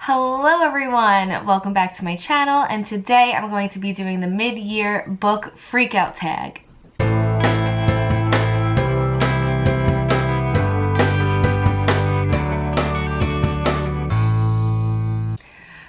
Hello everyone, welcome back to my channel, and today I'm going to be doing the mid-year book freakout tag.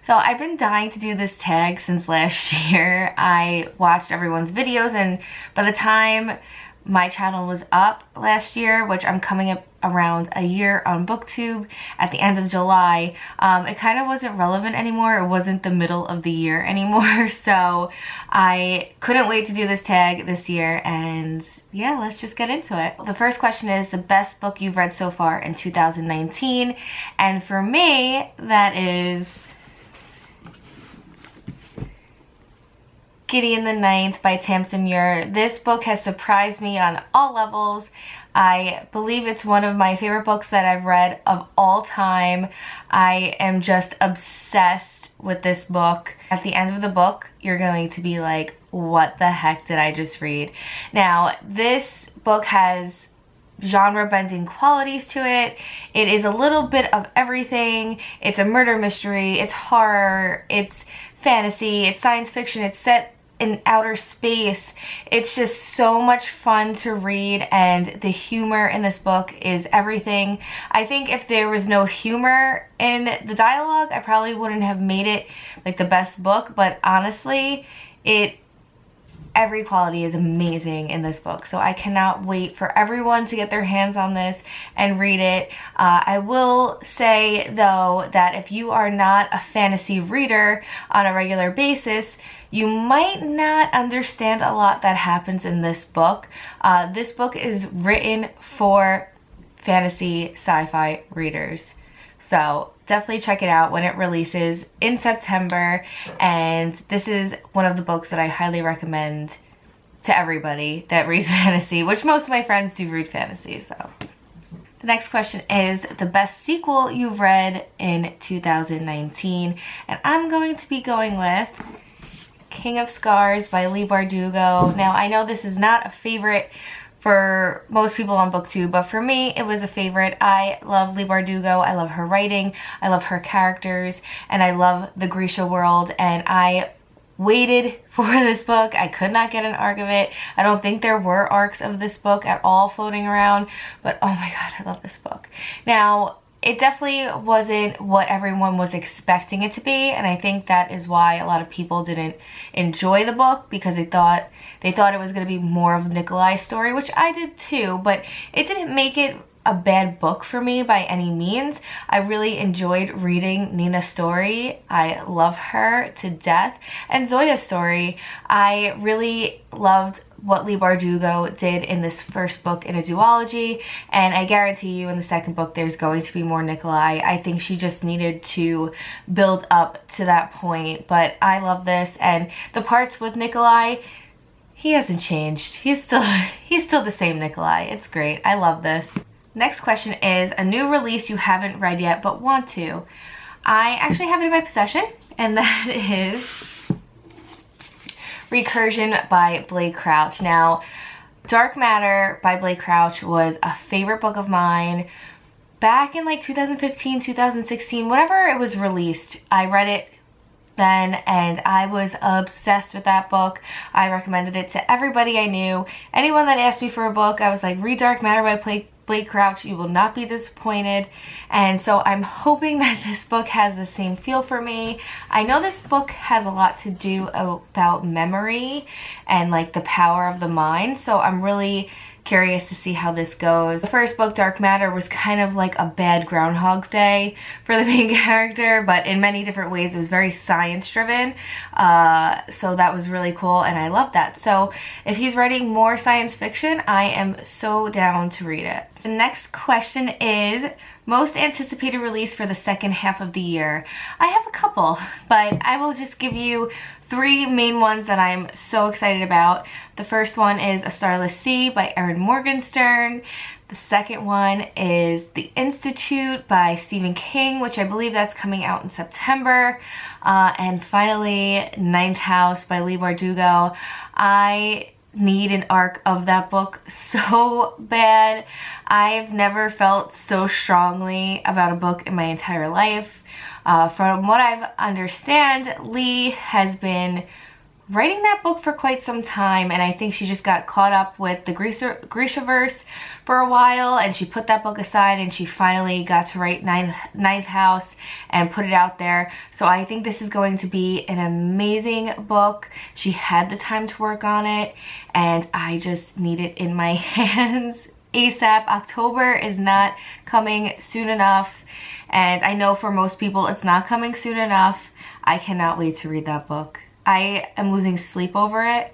So I've been dying to do this tag since last year. I watched everyone's videos, and by the time my channel was up last year, which I'm coming up around a year on BookTube at the end of July, it kind of wasn't relevant anymore. It wasn't the middle of the year anymore, so I couldn't wait to do this tag this year, and yeah, let's just get into it. The first question is the best book you've read so far in 2019, and for me, that is Gideon the Ninth by Tamsin Muir. This book has surprised me on all levels. I believe it's one of my favorite books that I've read of all time. I am just obsessed with this book. At the end of the book, you're going to be like, what the heck did I just read? Now, this book has genre-bending qualities to it. It is a little bit of everything. It's a murder mystery, it's horror, it's fantasy, it's science fiction, it's set in outer space. It's just so much fun to read, and the humor in this book is everything. I think if there was no humor in the dialogue, I probably wouldn't have made it like the best book, but honestly, every quality is amazing in this book, so I cannot wait for everyone to get their hands on this and read it. I will say though that if you are not a fantasy reader on a regular basis, you might not understand a lot that happens in this book. This book is written for fantasy sci-fi readers, so definitely check it out when it releases in September, and this is one of the books that I highly recommend to everybody that reads fantasy, which most of my friends do read fantasy. So the next question is the best sequel you've read in 2019, and I'm going to be going with King of Scars by Leigh Bardugo. Now, I know this is not a favorite for most people on BookTube, but for me, it was a favorite. I love Leigh Bardugo. I love her writing. I love her characters, and I love the Grisha world, and I waited for this book. I could not get an arc of it. I don't think there were arcs of this book at all floating around, but oh my god, I love this book. Now, it definitely wasn't what everyone was expecting it to be, and I think that is why a lot of people didn't enjoy the book, because they thought it was going to be more of Nikolai's story, which I did too, but it didn't make it a bad book for me by any means. I really enjoyed reading Nina's story. I love her to death. And Zoya's story, I really loved what Leigh Bardugo did in this first book in a duology, and I guarantee you in the second book there's going to be more Nikolai. I think she just needed to build up to that point, but I love this, and the parts with Nikolai, he hasn't changed. He's still the same Nikolai. It's great. I love this. Next question is a new release you haven't read yet but want to. I actually have it in my possession, and that is Recursion by Blake Crouch. Now, Dark Matter by Blake Crouch was a favorite book of mine back in like 2015, 2016, whenever it was released. I read it then, and I was obsessed with that book. I recommended it to everybody I knew. Anyone that asked me for a book, I was like, read Dark Matter by Blake Crouch, you will not be disappointed. And so I'm hoping that this book has the same feel for me. I know this book has a lot to do about memory and like the power of the mind, so I'm really curious to see how this goes. The first book, Dark Matter, was kind of like a bad Groundhog's Day for the main character, but in many different ways. It was very science driven, so that was really cool, and I love that. So if he's writing more science fiction, I am so down to read it. The next question is most anticipated release for the second half of the year. I have a couple, but I will just give you three main ones that I'm so excited about. The first one is A Starless Sea by Erin Morgenstern. The second one is The Institute by Stephen King, which I believe that's coming out in September. And finally, Ninth House by Leigh Bardugo. I need an arc of that book so bad. I've never felt so strongly about a book in my entire life. From what I understand, Lee has been writing that book for quite some time, and I think she just got caught up with the Grishaverse for a while, and she put that book aside and she finally got to write Ninth House and put it out there. So I think this is going to be an amazing book. She had the time to work on it, and I just need it in my hands ASAP. October is not coming soon enough, and I know for most people it's not coming soon enough. I cannot wait to read that book. I am losing sleep over it.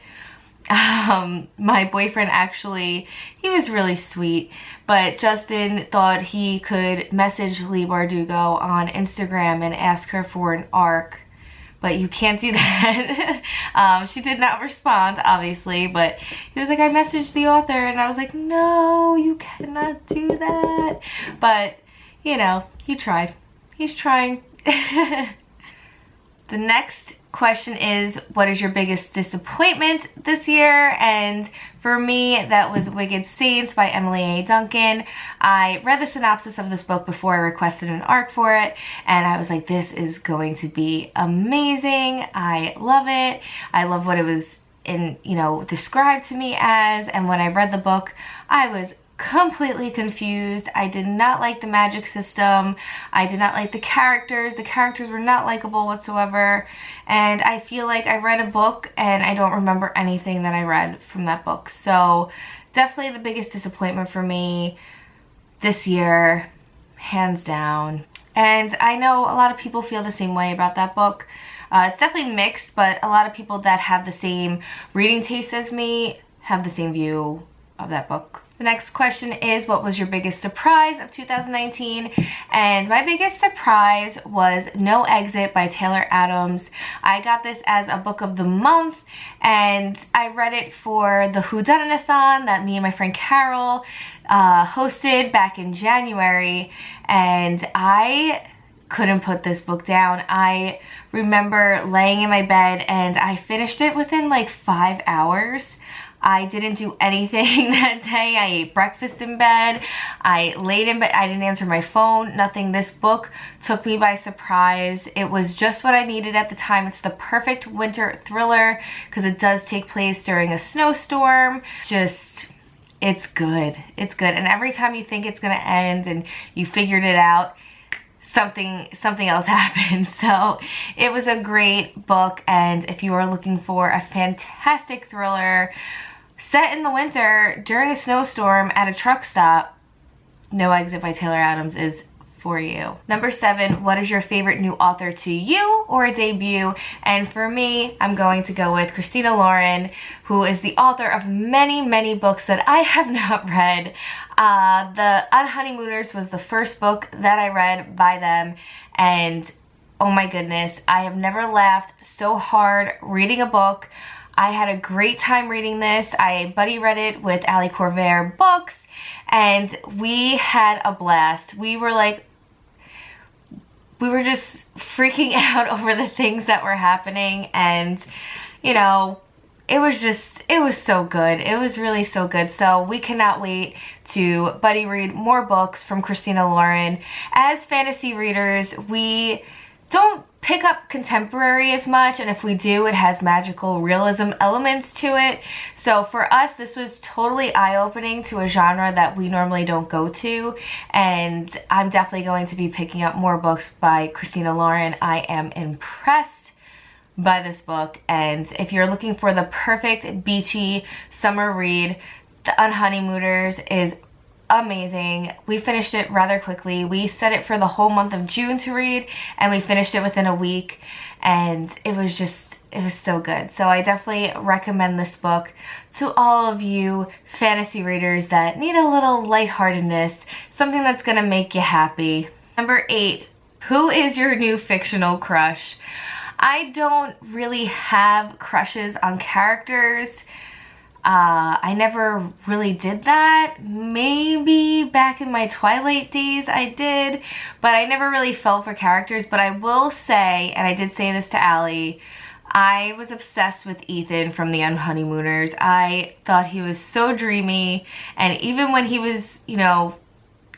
My boyfriend actually, he was really sweet, but Justin thought he could message Leigh Bardugo on Instagram and ask her for an arc, but you can't do that. She did not respond, obviously, but he was like, I messaged the author, and I was like, no, you cannot do that. But, you know, he tried. He's trying. The next question is, what is your biggest disappointment this year? And for me, that was Wicked Saints by Emily A. Duncan. I read the synopsis of this book before I requested an arc for it, and I was like, this is going to be amazing. I love it. I love what it was described to me as, and when I read the book, I was completely confused. I did not like the magic system. I did not like the characters. The characters were not likable whatsoever. And I feel like I read a book and I don't remember anything that I read from that book. So definitely the biggest disappointment for me this year, hands down. And I know a lot of people feel the same way about that book. It's definitely mixed, but a lot of people that have the same reading taste as me have the same view of that book. The next question is, what was your biggest surprise of 2019? And my biggest surprise was No Exit by Taylor Adams. I got this as a book of the month, and I read it for the Whodunit-a-thon that me and my friend Carol hosted back in January, and I couldn't put this book down. I remember laying in my bed and I finished it within like 5 hours. I didn't do anything that day. I ate breakfast in bed. I laid in bed. I didn't answer my phone. Nothing. This book took me by surprise. It was just what I needed at the time. It's the perfect winter thriller because it does take place during a snowstorm. It's good. It's good. And every time you think it's going to end and you figured it out, something else happened. So it was a great book, and if you are looking for a fantastic thriller set in the winter during a snowstorm at a truck stop, No Exit by Taylor Adams is for you. Number 7, what is your favorite new author to you or a debut? And for me, I'm going to go with Christina Lauren, who is the author of many, many books that I have not read. The Unhoneymooners was the first book that I read by them, and oh my goodness, I have never laughed so hard reading a book. I had a great time reading this. I buddy read it with Ali Corvair Books, and we had a blast. We were just freaking out over the things that were happening, and you know, it was so good. It was really so good. So we cannot wait to buddy read more books from Christina Lauren. As fantasy readers, we don't pick up contemporary as much, and if we do, it has magical realism elements to it. So for us, this was totally eye-opening to a genre that we normally don't go to, and I'm definitely going to be picking up more books by Christina Lauren. I am impressed by this book, and if you're looking for the perfect beachy summer read, The Unhoneymooners is amazing. We finished it rather quickly. We set it for the whole month of June to read, and we finished it within a week, and it was so good. So I definitely recommend this book to all of you fantasy readers that need a little lightheartedness, something that's gonna make you happy. Number 8, who is your new fictional crush? I don't really have crushes on characters. I never really did that. Maybe back in my Twilight days I did, but I never really fell for characters. But I will say, and I did say this to Allie, I was obsessed with Ethan from The Unhoneymooners. I thought he was so dreamy, and even when he was, you know,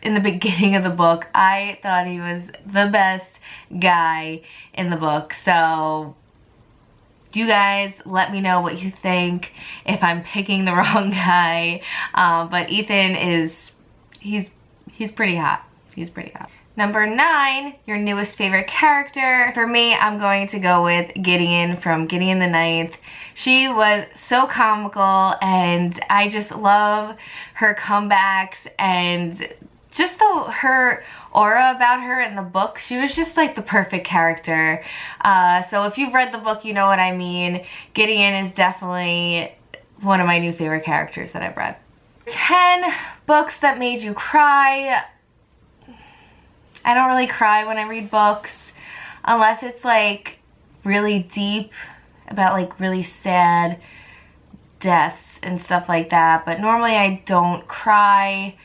in the beginning of the book, I thought he was the best guy in the book. So you guys let me know what you think, if I'm picking the wrong guy. But Ethan is, he's pretty hot. He's pretty hot. Number 9, your newest favorite character. For me, I'm going to go with Gideon from Gideon the Ninth. She was so comical, and I just love her comebacks and just her aura about her in the book. She was just like the perfect character. So if you've read the book, you know what I mean. Gideon is definitely one of my new favorite characters that I've read. 10 books that made you cry. I don't really cry when I read books unless it's like really deep about like really sad deaths and stuff like that, but normally I don't cry.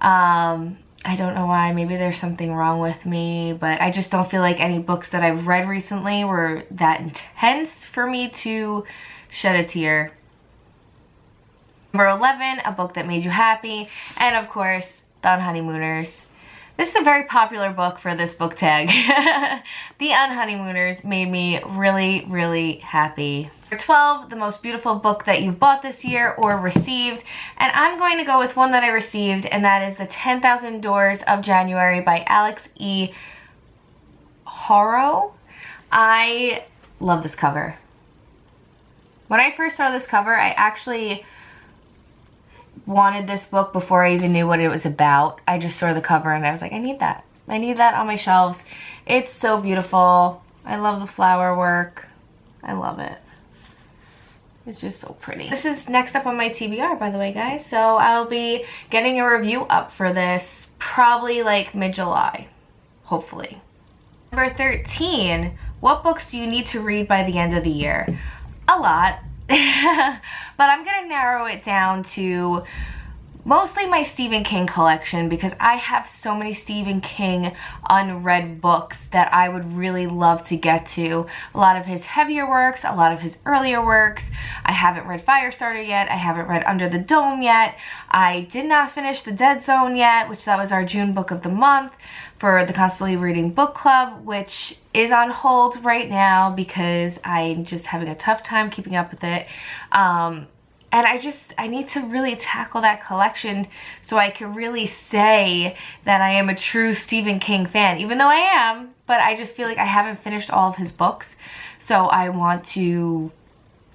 I don't know why. Maybe there's something wrong with me, but I just don't feel like any books that I've read recently were that intense for me to shed a tear. Number 11, a book that made you happy, and of course, The Unhoneymooners. This is a very popular book for this book tag. The Unhoneymooners made me really, really happy. Number 12, the most beautiful book that you've bought this year or received. And I'm going to go with one that I received, and that is The 10,000 Doors of January by Alex E. Haro. I love this cover. When I first saw this cover, I actually wanted this book before I even knew what it was about. I just saw the cover and I was like, I need that. I need that on my shelves. It's so beautiful. I love the flower work. I love it. It's just so pretty. This is next up on my TBR, by the way, guys. So I'll be getting a review up for this probably like mid-July, hopefully. Number 13, what books do you need to read by the end of the year? A lot. But I'm gonna narrow it down to mostly my Stephen King collection, because I have so many Stephen King unread books that I would really love to get to. A lot of his heavier works, a lot of his earlier works. I haven't read Firestarter yet. I haven't read Under the Dome yet. I did not finish The Dead Zone yet, which that was our June book of the month for the Constantly Reading Book Club, which is on hold right now because I'm just having a tough time keeping up with it. And I need to really tackle that collection so I can really say that I am a true Stephen King fan, even though I am, but I just feel like I haven't finished all of his books. So I want to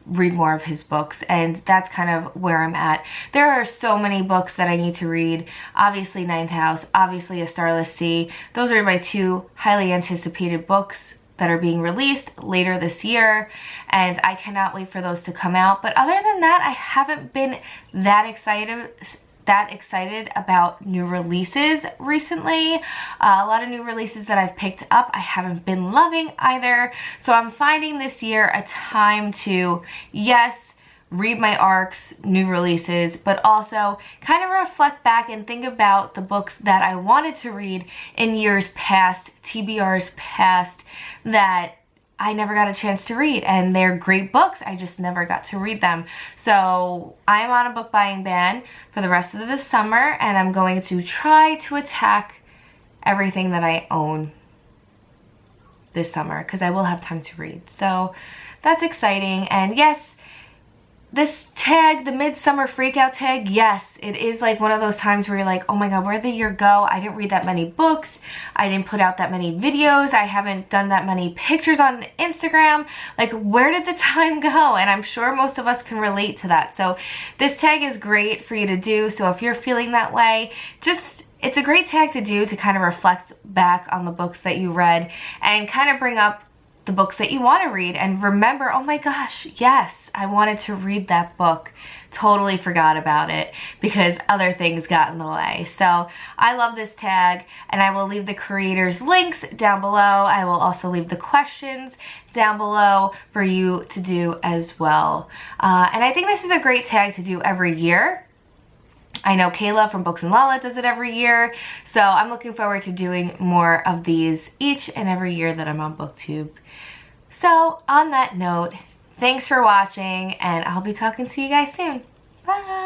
read more of his books, and that's kind of where I'm at. There are so many books that I need to read. Obviously Ninth House, obviously A Starless Sea. Those are my 2 highly anticipated books that are being released later this year, and I cannot wait for those to come out. But other than that, I haven't been that excited about new releases recently. A lot of new releases that I've picked up I haven't been loving either. So I'm finding this year a time to, yes, read my ARCs, new releases, but also kind of reflect back and think about the books that I wanted to read in years past, TBRs past, that I never got a chance to read, and they're great books, I just never got to read them. So I'm on a book buying ban for the rest of the summer, and I'm going to try to attack everything that I own this summer, because I will have time to read. So that's exciting. And yes, this tag, the Midsummer Freakout tag, yes, it is like one of those times where you're like, oh my god, where'd the year go? I didn't read that many books. I didn't put out that many videos. I haven't done that many pictures on Instagram. Like, where did the time go? And I'm sure most of us can relate to that. So this tag is great for you to do. So if you're feeling that way, it's a great tag to do to kind of reflect back on the books that you read and kind of bring up the books that you want to read and remember, oh my gosh, yes, I wanted to read that book. Totally forgot about it because other things got in the way. So I love this tag, and I will leave the creators' links down below. I will also leave the questions down below for you to do as well. And I think this is a great tag to do every year. I know Kayla from Books and Lala does it every year, so I'm looking forward to doing more of these each and every year that I'm on BookTube. So on that note, thanks for watching, and I'll be talking to you guys soon. Bye!